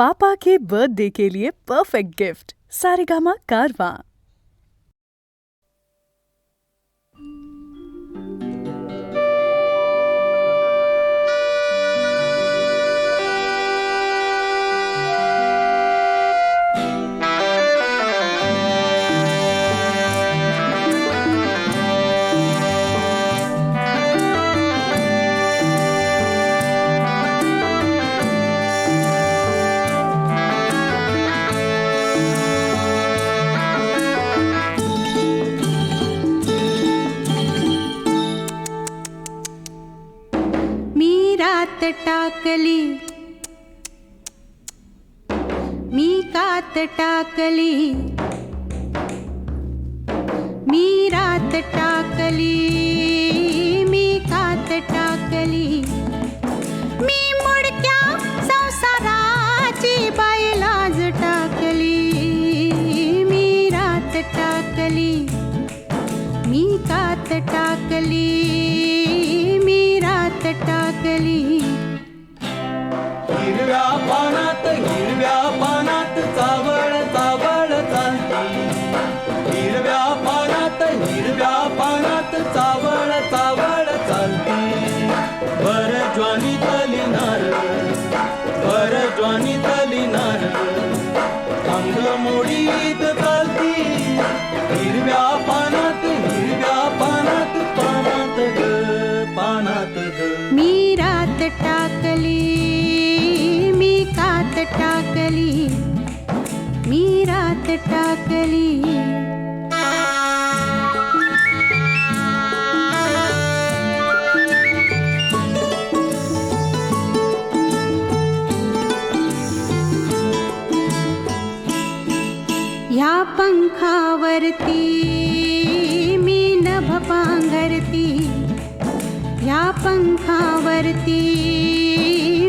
पापा के birthday के लिए perfect gift Saregama कारवां। रात टाकली मी कात टाकली मी रात टाकली मी कात टाकली मी मुडक्या संसाराची बाईलाज टाकली मी रात टाकली मी कात टाकली मी रात टाकली हिरव्या पानात चावळ चावळ चालती हिरव्या पानात चावळ चावळ चालती भर ज्वानी तलिनार अंग मोडीत चालती हिरव्या पानात पानात मी रात टाकली मी कात टाकली मी रात टाकली ह्या पंखावरती मी नभ पांघरती ह्या पंखावरती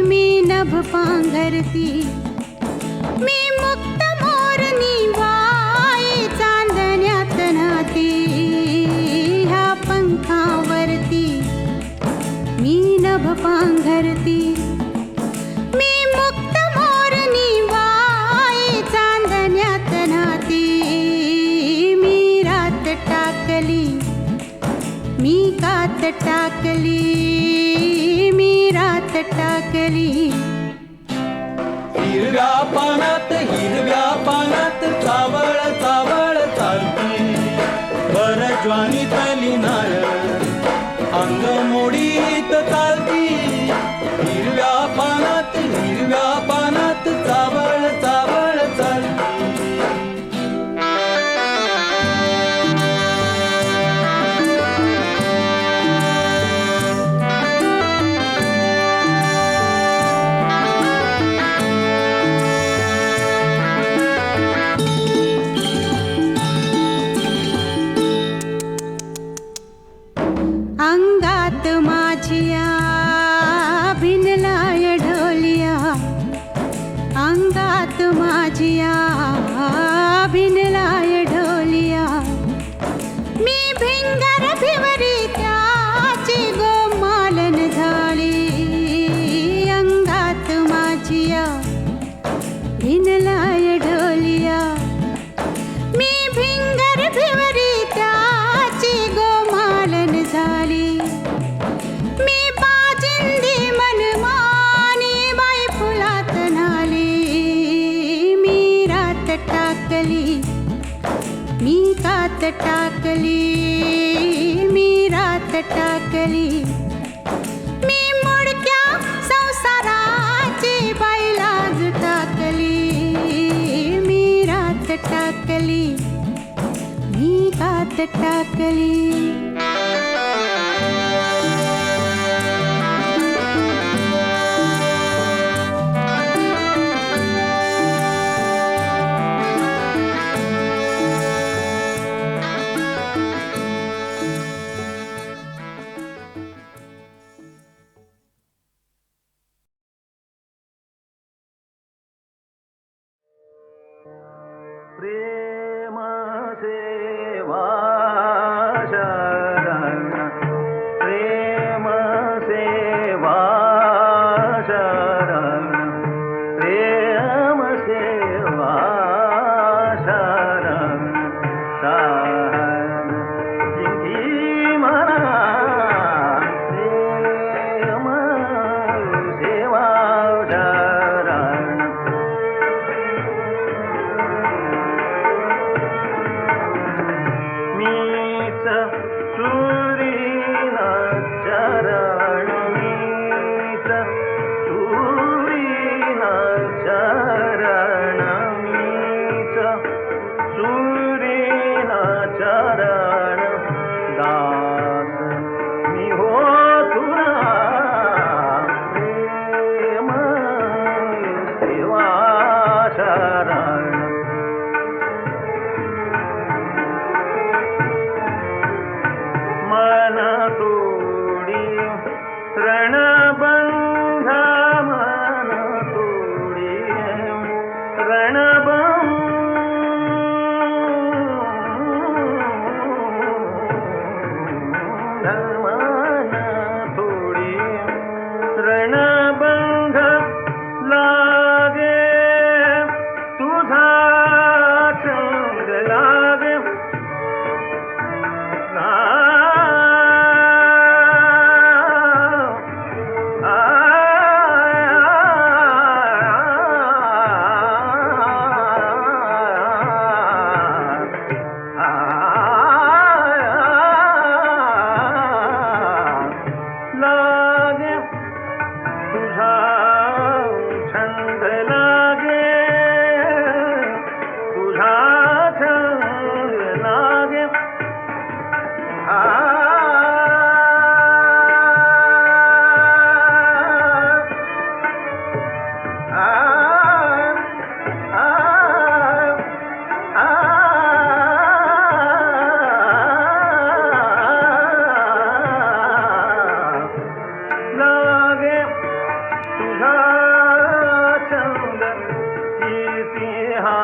मी नभ पांघरती मी मुक्त मोरनी वाई चांदण्यात नाती ह्या पंखावरती मी नभ पांघरती मी मुक्त मोरनी वाई चांदण्यात नाती मी रात टाकली मी कात टाकली मी रात टाकली हिरव्या पानात चावळ चावळ चालती भर ज्वानी तलिनार अंग मोडीत चालती हिरव्या पानात चावळ चावळ चालती अंगात माझिया भिनलाय ढोलिया अंगात माझिया भिनलाय ढोलिया मी भिंगर भिवरी त्याची गोमालन झाली अंगात माझिया भिनलाय ढोलिया मी भिंगर भिवरी त्याची गोमालन झाली मी बाजिंदी मनमानी बाई फुलात नाली मी रात टाकली मी कात टाकली मी रात टाकली मी मुडक्या संसाराची बाईलाज टाकली मी रात टाकली मी कात टाकली प्रेम सेवा शरण प्रेम सेवा शरण प्रेम शरण मन तोडी रणबंध मन तोडी रणबंध मन तोडी रणबंध लागे तुझा छंद लागे लागे तुझा छंद लागे तुझा छंद लागे लागे तुझा छंद कीर्ती हा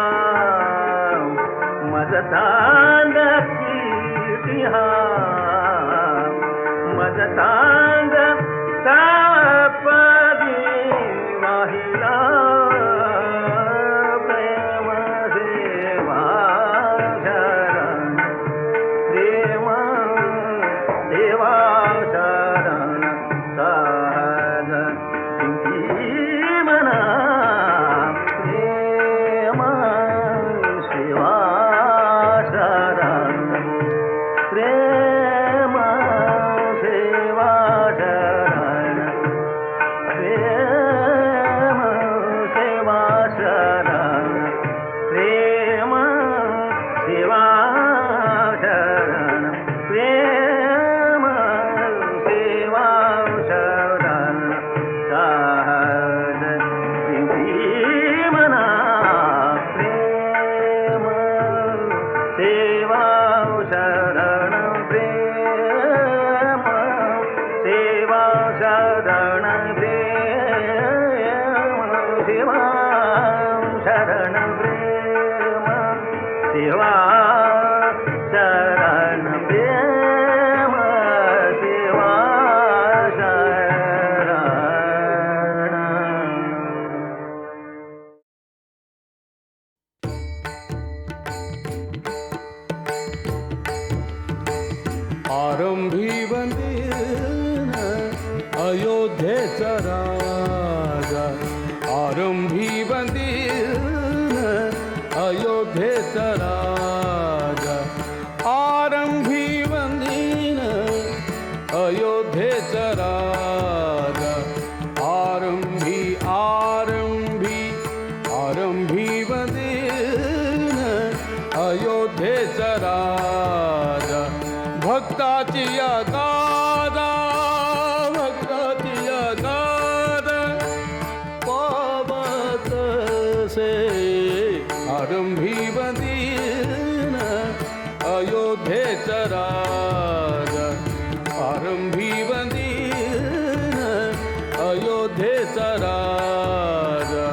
मज चांद कीर्ती हा मज चांद तापदी वाहिला प्रेम सेवा शरण प्रेम सेवा शरण सहज जिंकी मना प्रेम सेवा शरण प्रेम सेवा शरण प्रेम सेवा शरण प्रेम सेवा शरण प्रेम सेवा शरण सहज जिंकी मना प्रेम सेवा शरण प्रेम सेवा शरण प्रेम सेवा शरण प्रेम सेवा शरण प्रेम सेवा शरण आरंभी वंदन अयोध्येचा राजा आरंभी वंदन अयोध्येचा राजा आरंभी वंदन अयोध्येचा राजा आरंभी आरंभी आरंभी वंदन अयोध्येचा राजा भक्ताची या गादा भक्ताची या गादा पावत से आरंभी वंदन अयोध्येचा राजा आरंभी वंदन अयोध्येचा राजा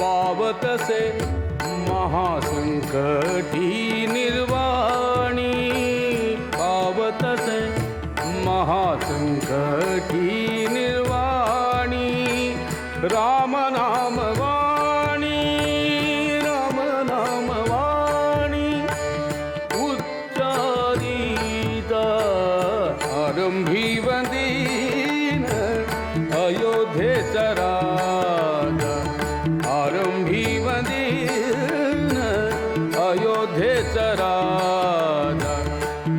पावतसे महासंकटी निर्वाणी पावतसे महासंकटी निर्वाणी राम नाम वाणी राम नाम वाणी उच्चारिता आरंभी वंदन अयोध्येचा राजा आरंभी वंदन अयोध्येचा राजा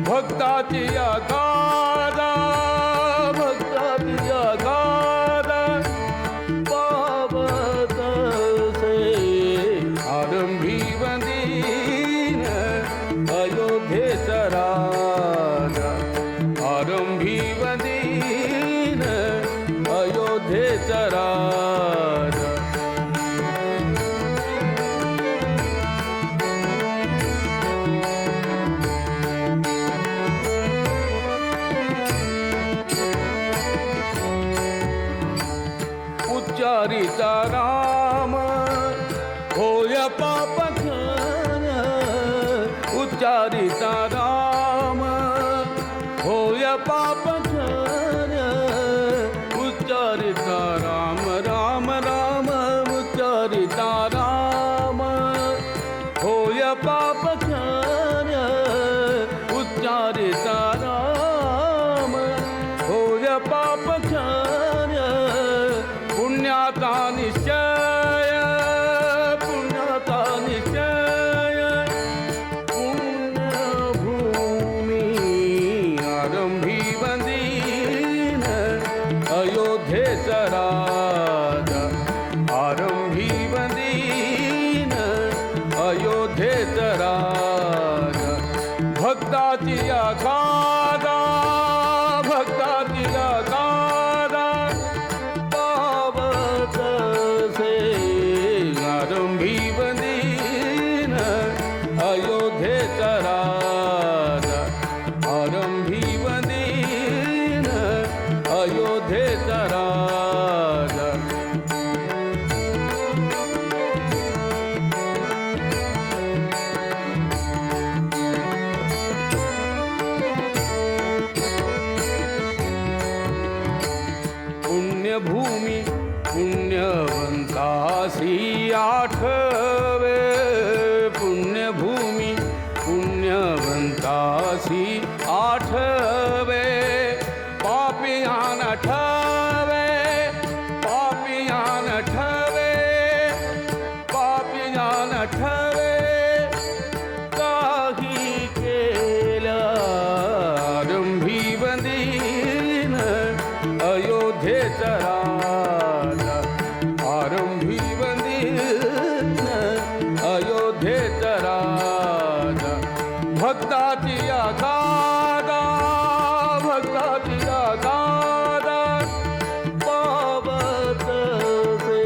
भक्ताची या गादा भक्ताची या गादा पावत से आरंभी वंदन पाप क्षय उच्चारिता राम होय पाप क्षय पुण्याचा निश्चय पुण्याचा निश्चय पुण्यभूमी आरंभी वंदीन अयोध्येचा राजा आरंभी वंदीन अयोध्येचा राजा भक्ताची गादा भक्ताची गादा पावत से आरंभी वंदीन अयोध्येचा राजा आरंभी वंदीन अयोध्येचा राजा पुण्यभूमी पुण्यवंतासी आठवे पुण्यभूमी पुण्यवंतासी आठवे पापियान ठवे पापियान ठवे पापियान ठवे काही केल्या आरंभी वंदीन अयोध्येचा राजा आरंभी वंदीन अयोध्येचा राजा भक्ताची गादा भक्ताची गादा पावत से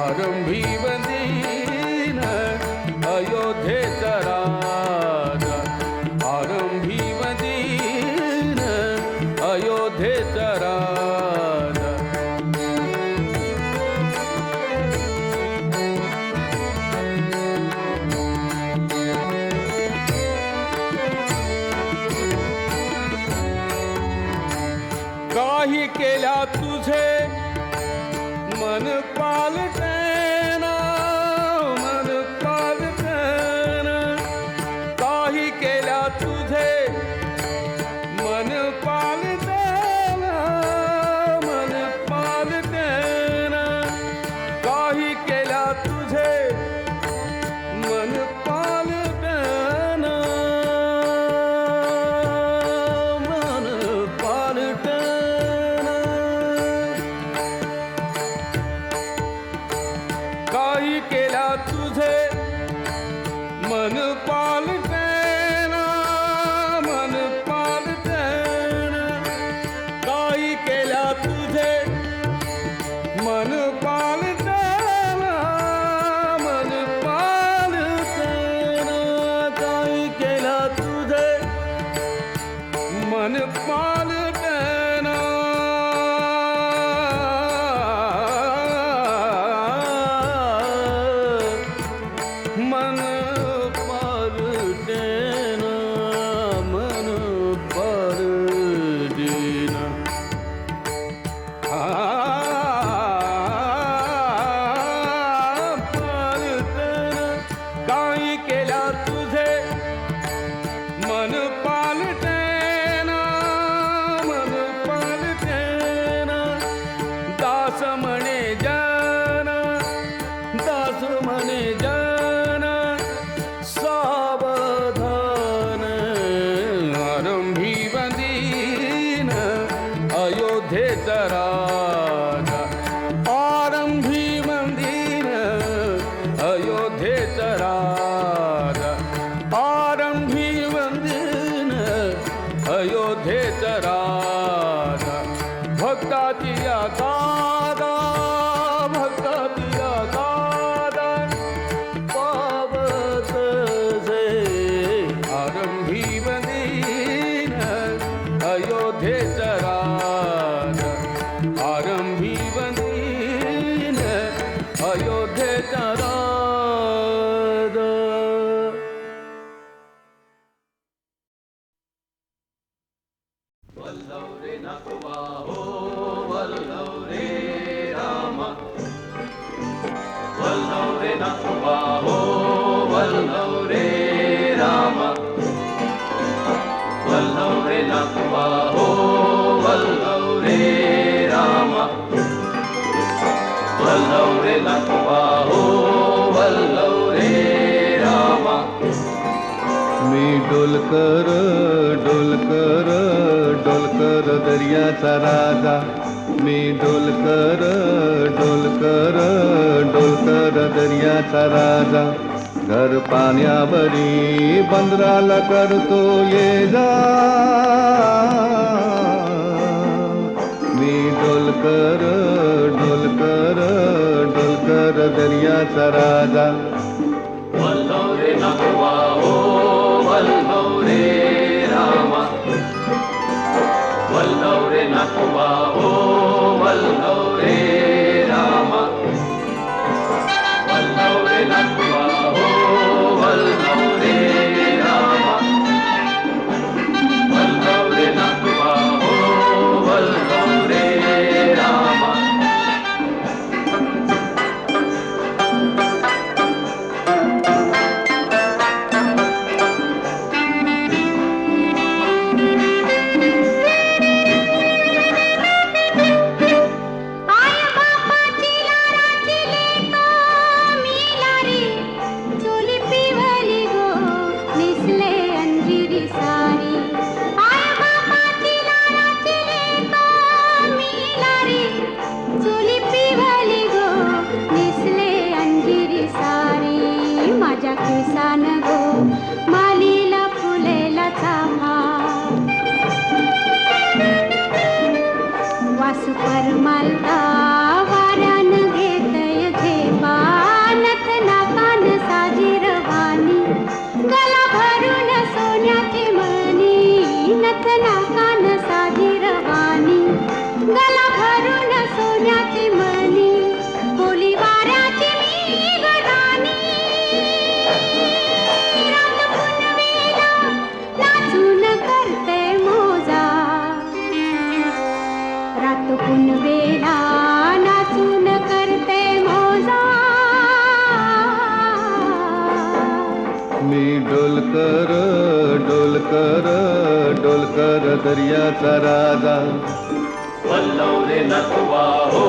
आरंभी वंदीन अयोध्येचा राजा आरंभी वंदीन अयोध्येचा राजा काही केल्या तुझे मन पालटेना मन पालटेना काही केल्या तुझे मन पालटेना मन पालटेना काही केल्या तुझे मन पालटेना मन पालटेना काही केल्या तुझे मन पालटेना मन पालटेना काही केल्या तुझे मन पालटेना मन पालटेना काही केल्या तुझे मन पालटेना मन पालटेना मन पालटेना पालटेना काही केल्या तुझे मन पालटेना मन पालटेना दास म्हणे जन दास म्हणे जन सावधान आरंभी वंदीन अयोध्येचा राजा आरंभी वंदीन अयोध्येचा राजा डोलकर डोलकर डोलकर दर्याचा राजा, मी डोलकर डोलकर डोलकर दर्याचा राजा. घर पाण्यावरी बंदराला करतो ये जा, मी डोलकर डोलकर डोलकर दर्याचा राजा. वल्लव रे नकवा हो वल्लव रे रामा, वल्लव रे नकवा हो वल्लव रे रामा, वल्लव रे नकवा हो वल्लव रे रामा, वल्लव रे नकवा हो वल्लव रे रामा. किसान गो मालीला फुलेला चाफा, वासू परमालता वाऱ्यान घेतय झेपा, नथ नाकान साजी रवानी, गला भरून सोन्याची मणी, नथ नाकान साजी रवानी, गला भरून सोन्याची मणी, बोली वाऱ्याची मी गराणी. रात पुनवेला नाचून करते मोजा, मी डोलकर डोलकर डोलकर दर्याचा राजा. वल्लव रे नकवा हो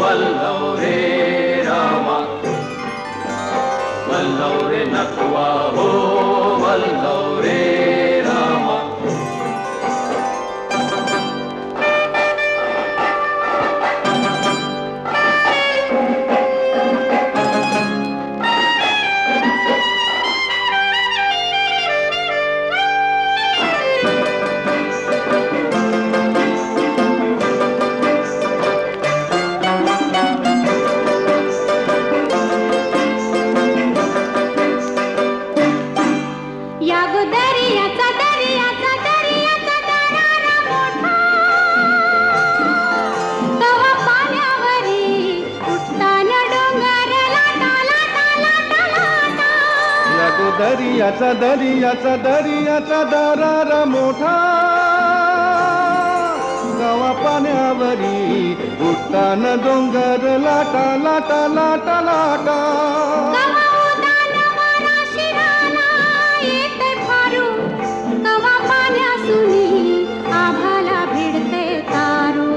वल्लव रे रामा, वल्लव रे नकवा हो वल्लव रे रामा. दर्याचा दर्याचा दर्याचा दरारा मोठा, गावा पाण्यावरी उठताना डोंगर लाटा लाटा लाटा लाटा. कवा पाण्यासुनी आभाला भिडते तारू,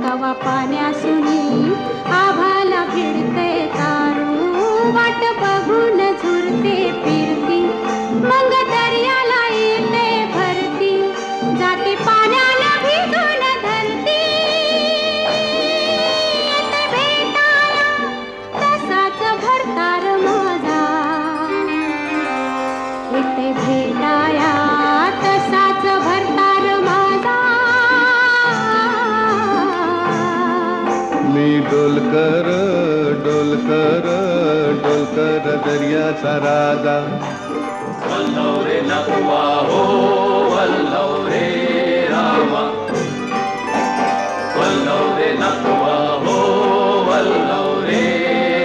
कवा पाण्यासुनी आभाला भिडते तारू, वाट बघून झुरते फिरती, मग दर्याला येते भरती, जाते पाण्याला भिजून धरती, येते भेटाया तसाच भरतार माझा, येते भेटाया तसाच भरतार माझा. मी डोलकर डोलकर डोलकर दर्याचा राजा. वल्लव रे नकवा हो वल्लव रे रामा, वल्लव रे नकवा हो वल्लव रे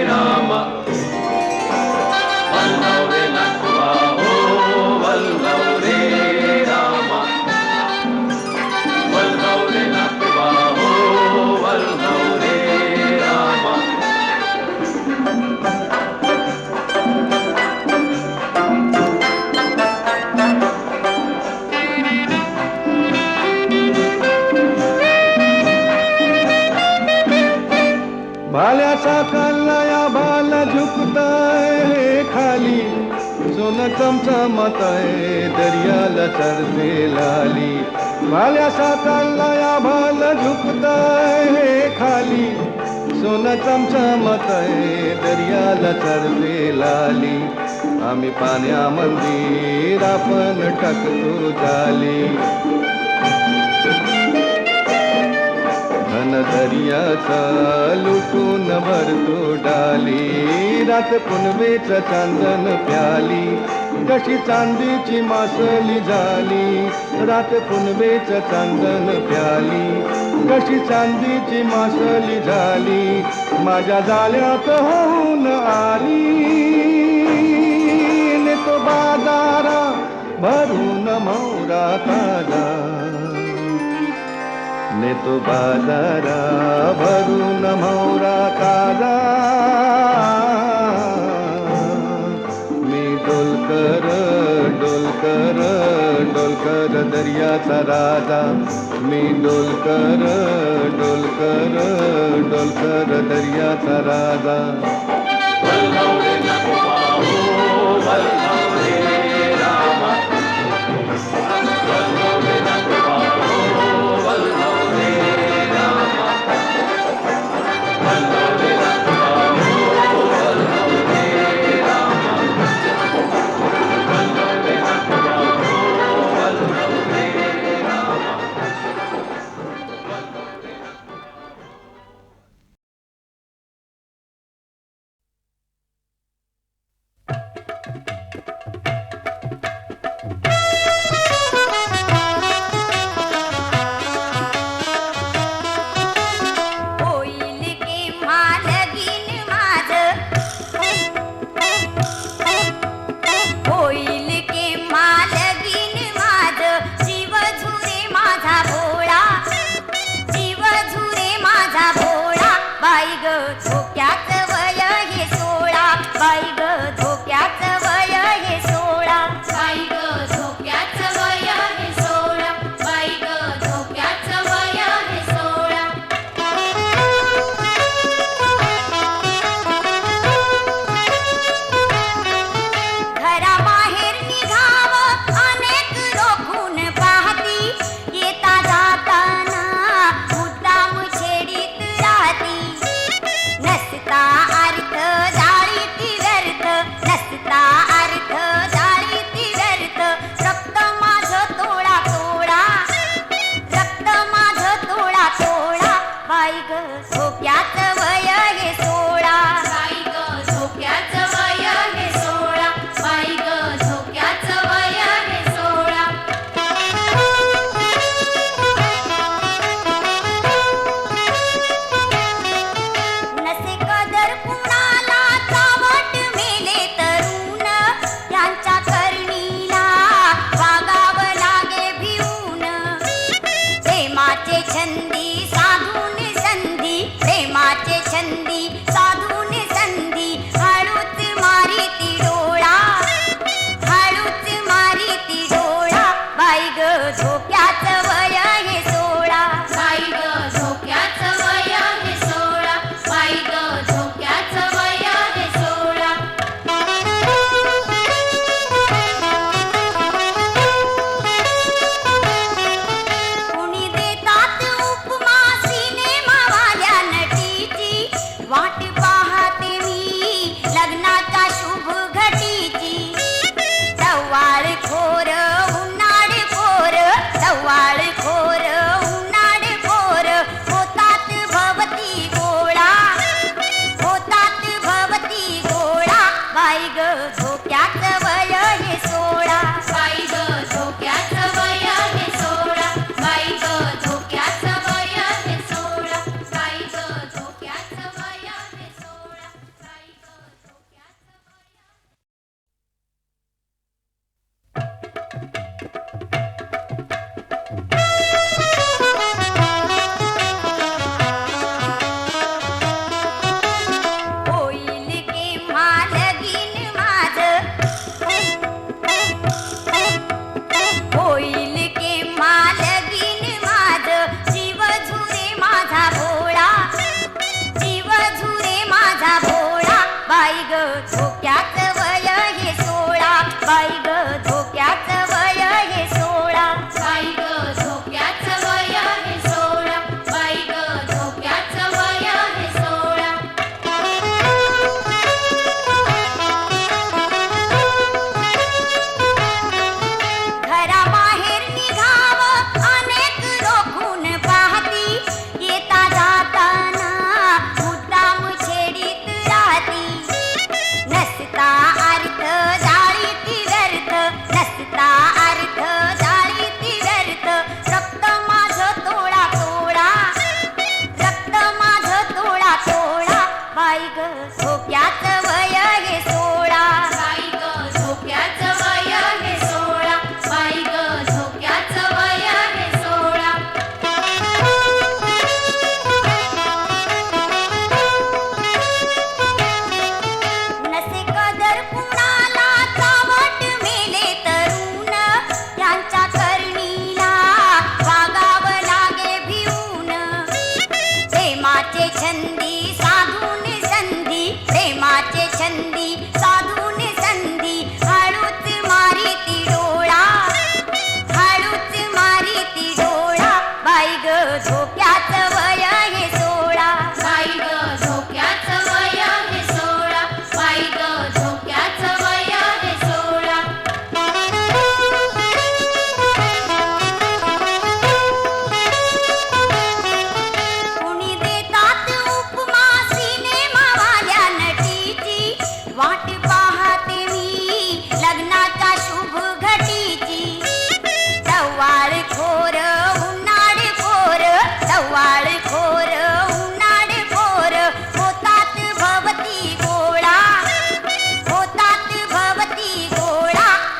रामा, वल्लव रे नकवा हो वल्लव रे रामा, वल्लव रे नकवा हो वल्लव रे रामा. सोनं चमचमतय दर्याला चढते लाली भाल्या साताला या भाल झुकतय हे खाली सोनं चमचमतय दर्याला चढते लाली आम्ही पाण्यामंदी आपण टाकतो जाली घन दर्याचा लुटून भरतो डाली रात पुनवेच चांदन प्याली कशी चांदीची मासली झाली रात पुनवेच चांदन प्याली कशी चांदीची मासली झाली माझ्या जाळ्यात होऊन आली ने तो बाजारा भरून मोरा ताजा ने तो बाजारा भरून मोरा ताजा मी डोलकर डोलकर डोलकर दर्याचा राजा मी डोलकर डोलकर डोलकर दर्याचा राजा वल्लव रे नकुबा हो वल्लव रे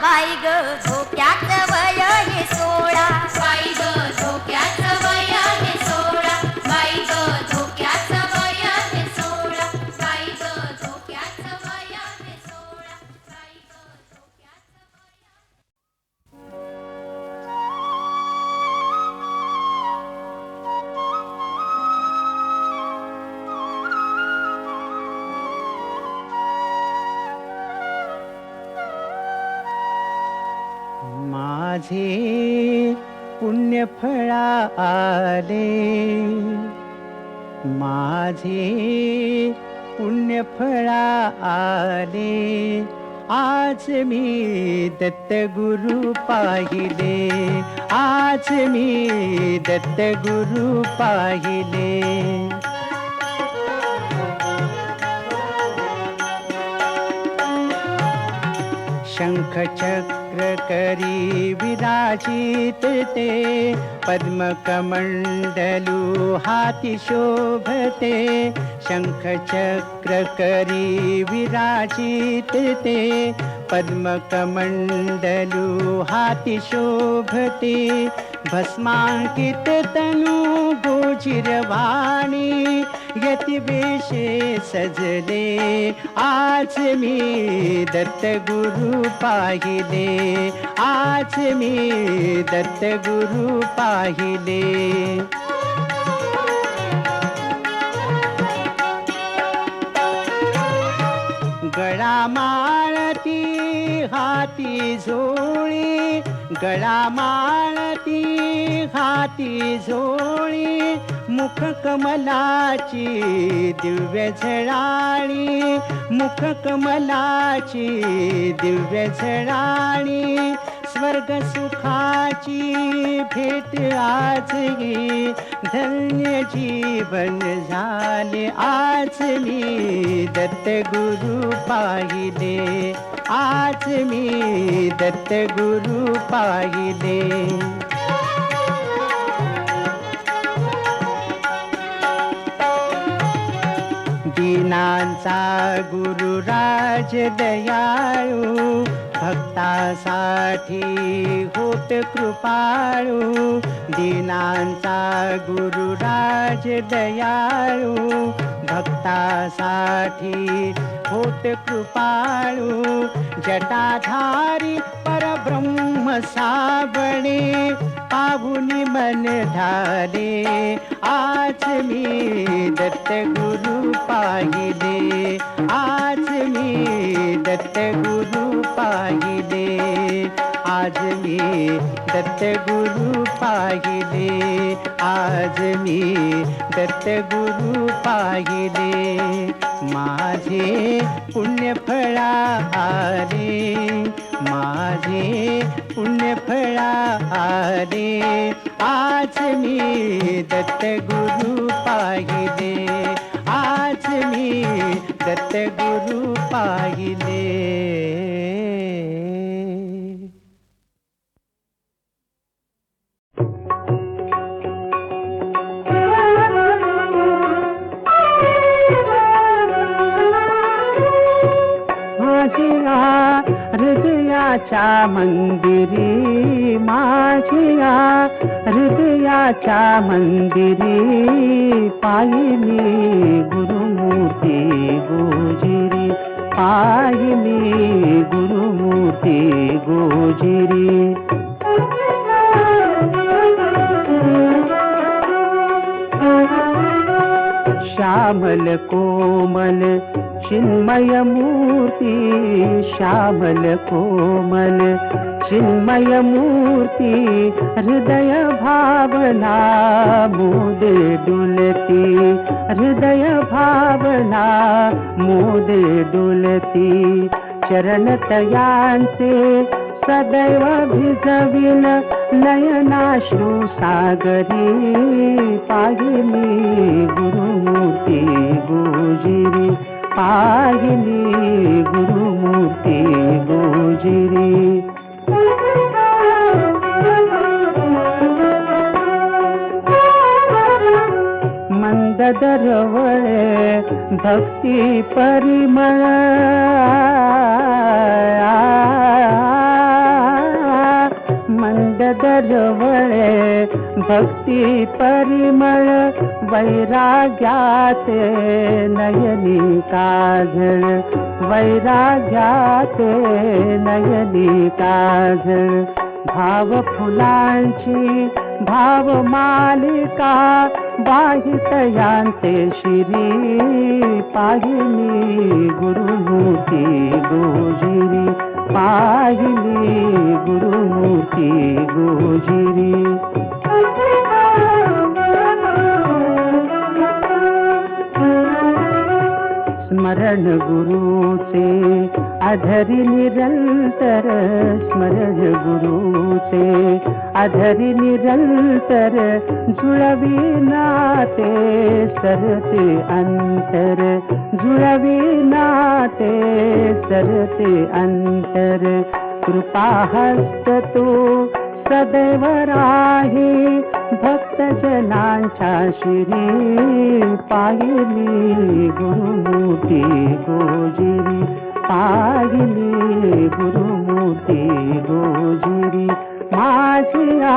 बाई ग झोक्याचं वय हे 16. बाई ग झोक्याचं वय हे 16. बाई ग झोक्याचं वय हे 16. बाई ग झोक्याचं वय हे 16. बाई ग झोक्याचं वय. माझे पुण्यफळा आले, माझे पुण्यफळा आले. आज मी दत्तगुरु पाहिले, आज मी दत्तगुरु पाहिले. शंख चक्र करी विराजित ते, पद्मकमंडलू हाती शोभते. शंख चक्र करी विराजित ते, पद्मकमंडलू हाती शोभते. भस्मांकित तनु गोचिरवाणी, यतिवेशे सजले. आज मी दत्तगुरु पाहिले, आज मी दत्तगुरु पाहिले. गळा माळती हाती झोळी, गळा माळती हाती झोळी. मुख कमलाची दिव्य झळाळी, मुख कमलाची दिव्य झळाळी. स्वर्ग सुखाची भेट आज ही, धन्य जीवन झाले. आज मी दत्तगुरु पाहिले, आज मी दत्तगुरु पाहिले. दीनांचा गुरुराज दयाळू, भक्तासाठी होत कृपाळू. दीनांचा गुरुराज दयाळू, भक्तासाठी होत कृपाळू. जटाधारी परब्रह्म साबणे, पाहुनी मन धाले. आज मी दत्तगुरु पाहिले, आज मी दत्तगुरु पाहिले. आज मी दत्तगुरु पाहिले, आज मी दत्तगुरु पाहिले. माझे पुण्यफळा आले, माझे पुण्यफळा आले. आज मी दत्तगुरु पाहिले, आज मी दत्तगुरु पाहिले. माझ्या हृदयाच्या मंदिरी, माझ्या हृदयाच्या मंदिरी. पाहिली गुरुमूर्ती गोजिरी, पाहिली गुरुमूर्ती गोजिरी. श्यामल कोमल चिन्मय मूर्ती, श्यामल कोमल चिन्मय मूर्ती. हृदय भावना मोदे डुलती, हृदय भावना मोदे डुलती. चरण तयांचे सदैव भिजविन, नयनाश्रू सागरी. पाहिली गुरुमूर्ती गोजिरी, पाहिली गुरुमूर्ती गोजिरी. मंद दरवळे भक्ती परिमळ, दरवळे भक्ती परिमळ वैराग्याचे नयनी काजळ वैराग्याचे नयनी काजळ भाव फुलांची भाव मालिका बाहितयांते शिरी पाहिली गुरुमूर्ती गोजिरी पाहिली गुरुमूर्ती गोजिरी स्मरण गुरुचे अधरी निरंतर स्मरण गुरुचे अधरी निरंतर जुळवी नाते सरते अंतर जुळवी नाते सरते अंतर कृपा हस्त तू सदैव राही भक्त जनांच्या शिरी पाहिली गुरुमूर्ती गोजिरी पाहिली गुरुमूर्ती गोजिरी माझिया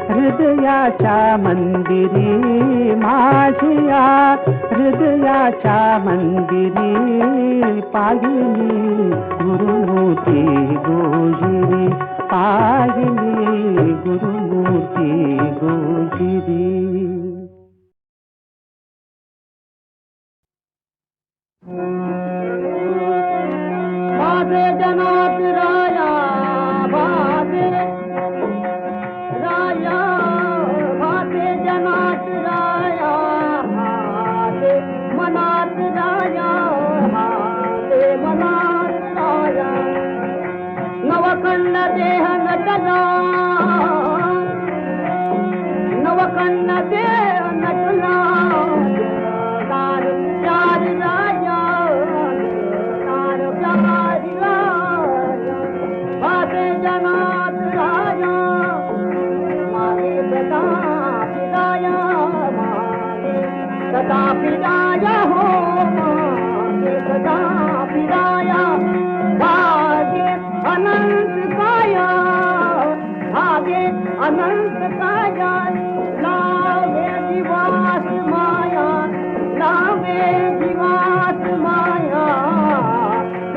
हृदयाच्या मंदिरी माझिया हृदयाच्या मंदिरी पाहिली गुरुमूर्ती गोजिरी पाहिली गुरुमूर्ती गोजिरी भादे जनात राया भादे राया भादे जनात राया भादे मनात राया भादे मनात राया नवखंड देह नटला नवखंड देह नटला दार प्यार राजा दार प्यार राजा भादे जनात राजा मागे सदा पिदाया मागे सदा पिदाया हो मागे सदा पिदाया भागे अनंत काया भागे अनंत काया लावे जीवास माया लावे जीवास माया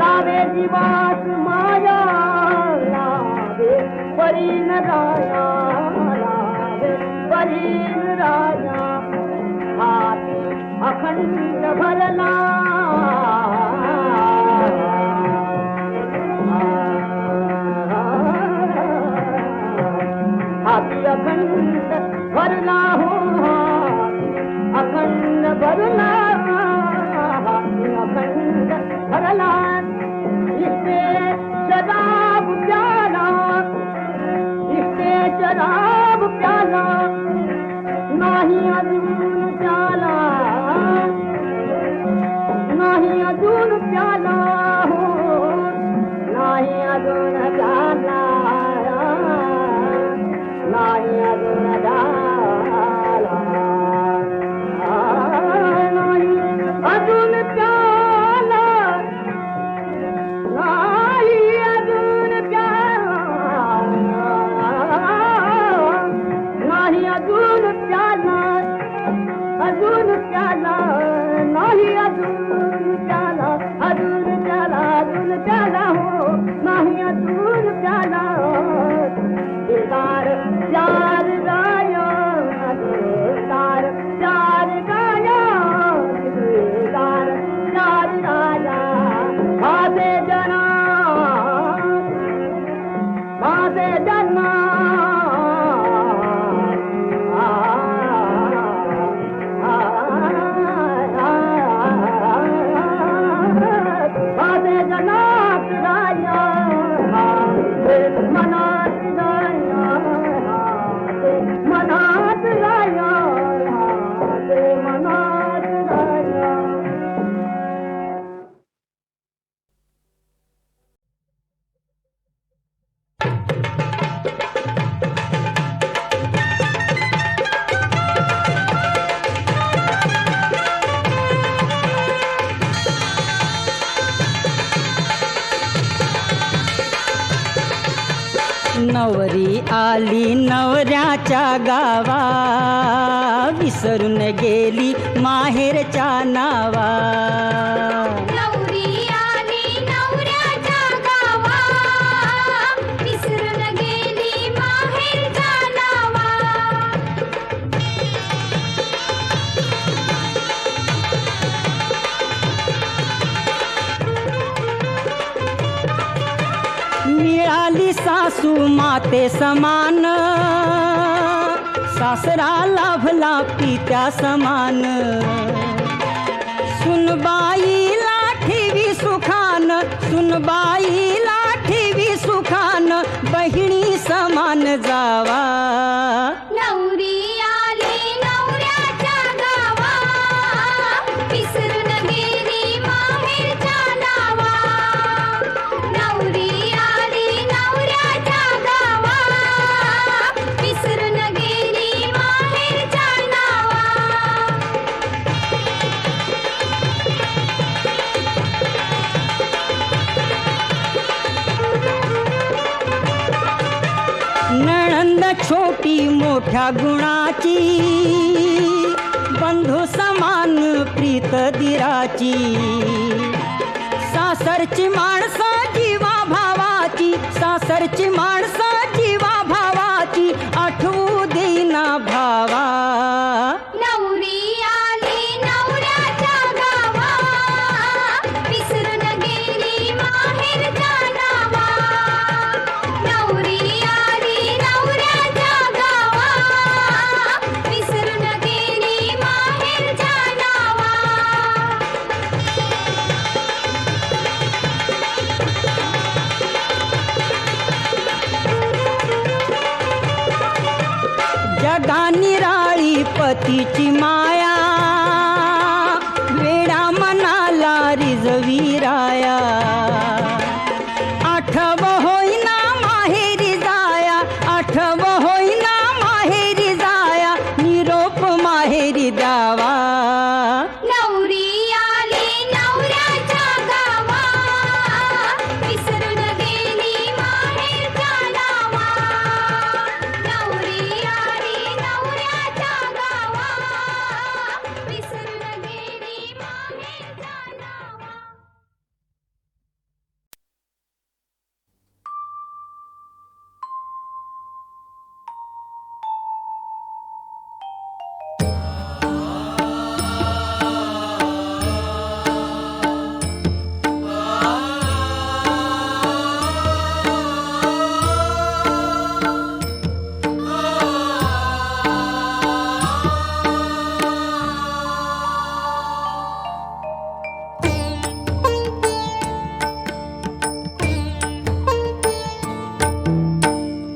लावे जीवास माया लावे परीन राया लावे परीन राया हाती अखंड भरला हाती अखंड भरला हो अखंड भरला हाती अखंड भरला इसे शराब प्याला इसे शराब प्याला नाही अजून प्याला नाही अजून प्याला हो नाही अजून प्याला नाही अजून प्याला नाही अजून प्याला नाही अजून प्याला नाही अजून प्याला अजून प्याला नाही अजून प्याला अजून प्याला अजून प्याला हो नाही अजून प्याला दिलदार प्यार गाया दिलदार प्यार गाया दिलदार प्यार गाया भादे जना भादे जना भादे जनात राया मनात राया मनात राया मनात राया नवरी आली नवऱ्याच्या गावा, विसरून गेली माहेरच्या नावा. नवरी आली नवऱ्याच्या गावा, विसरून गेली माहेरच्या नावा. मिळाली सासू माते समान, सासरा लाभला पित्या समान. सुनबाईला ठेवी सुखान, सुनबाईला ठेवी सुखान, बहिणी समान जावा. नवरी आली नवऱ्याच्या गावा, विसरून गेली माहेरच्या नावा. नवरी आली नवऱ्याच्या गावा, विसरून गेली माहेरच्या नावा. नणंद छोटी मोठ्या गुणाची, बंधू समान प्रीत दिराची. सासरची माणसं जीवा भावाची, सासरची माणसं जीवा भावाची, आठवू देईना भावा. नवरी आली नवऱ्याच्या गावा, विसरून गेली माहेरच्या नावा. नवरी आली नवऱ्याच्या गावा, विसरून गेली माहेरच्या नावा. जगानिराळी पतीची माया, वेडा मनाला रिजवीराया. आठव होईना माहेरी जाया, आठव होईना माहेरी जाया, निरोप माहेरी द्यावा. नवरी आली नवऱ्याच्या गावा, विसरून गेली माहेरच्या नावा. नवरी आली नवऱ्याच्या गावा, विसरून गेली माहेरच्या नावा.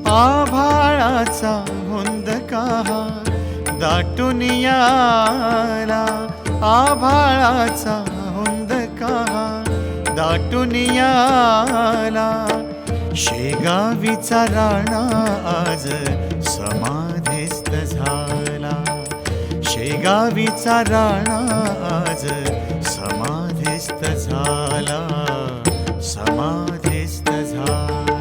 आभाळाचा हुंदका दाटून याला, आभाळाचा हुंदका दाटून याला. शेगावीचा राणा आज समाधीस्थ झाला, शेगावीचा राणा आज समाधीस्थ झाला, समाधीस्थ झाला.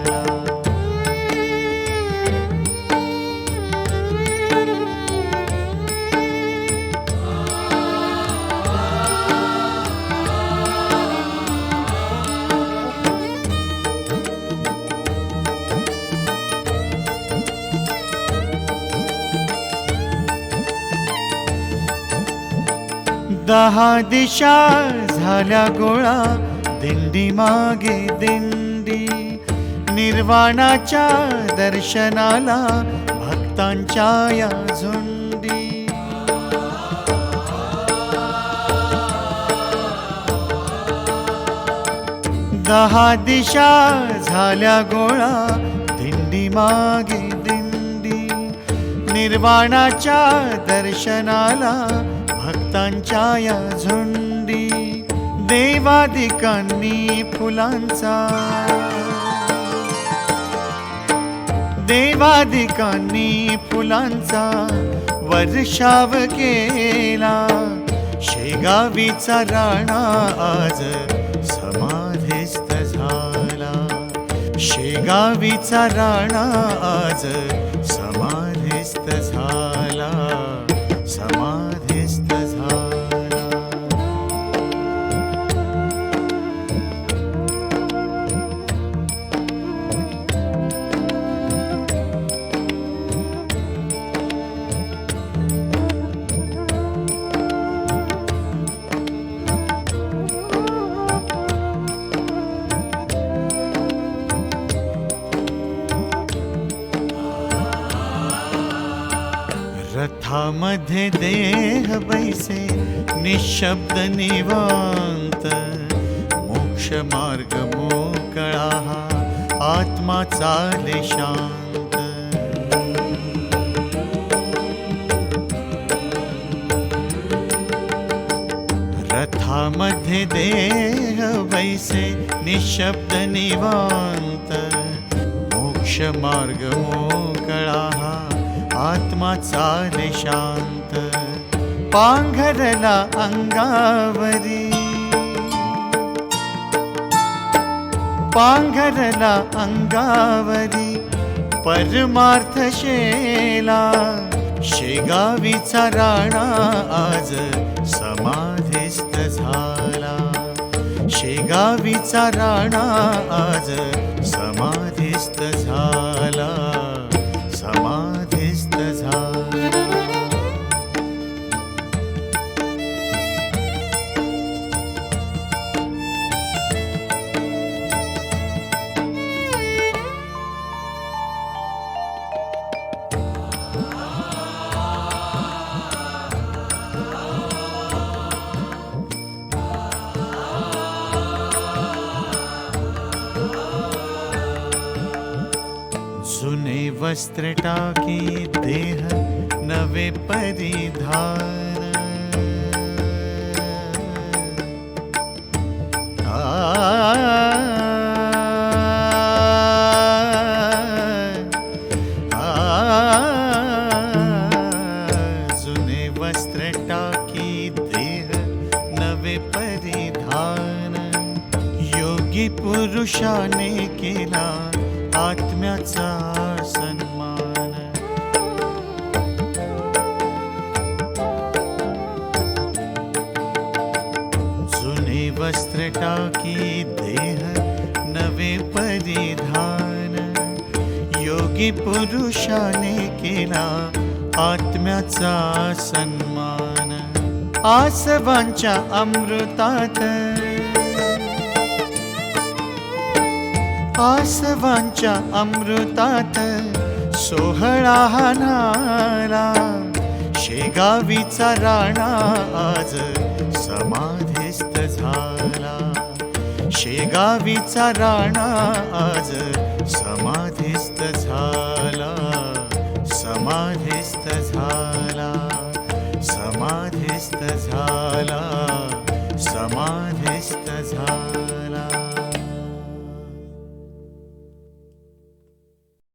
दहा दिशा झाल्या गोळा, दिंडी मागे दिंडी, निर्वाणाच्या दर्शनाला भक्तांच्या या झुंडी. दहा दिशा झाल्या गोळा, दिंडी मागे दिंडी, निर्वाणाच्या दर्शनाला भक्तांच्या या झुंडी. देवादिकांनी फुलांचा, देवादिकांनी फुलांचा वर्षाव केला. शेगावीचा राणा आज समाधीस्थ झाला, शेगावी शेगावीचा राणा आज समाधिस्थ झाला, समाधिस्थ झाला. रथामध्ये देह बैसे निशब्द निवांत, मोक्ष मार्ग मोकळा आत्मा चाले शांत. रथामध्ये देह बैसे निशब्द निवांत, मोक्ष मार्ग मोकळा आत्मा चाले शांत. पांघरला अंगावरी, पांघरला अंगावरी परमार्थ शेला. शेगावीचा राणा आज समाधिस्थ झाला, शेगावीचा राणा आज समाधिस्थ झाला, समाधिस्थ झाला. जुने वस्त्र टाकी देह नवे परिधान. जुने वस्त्र टाकी देह नवे परिधान. योगी पुरुषाने केला आत्म्याचा सन्मान. जुने वस्त्र टाकी देह नवे परिधान. योगी पुरुषाने केला आत्म्याचा सन्मान. आसवांच्या अमृतात, आसवांच्या अमृतात सोहळा हा नाला. शेगावीचा राणा आज समाधिस्थ झाला, शेगावीचा राणा आज समाधिस्थ झाला, समाधिस्थ झाला, समाधिस्थ झाला, समाधिस्थ झाला.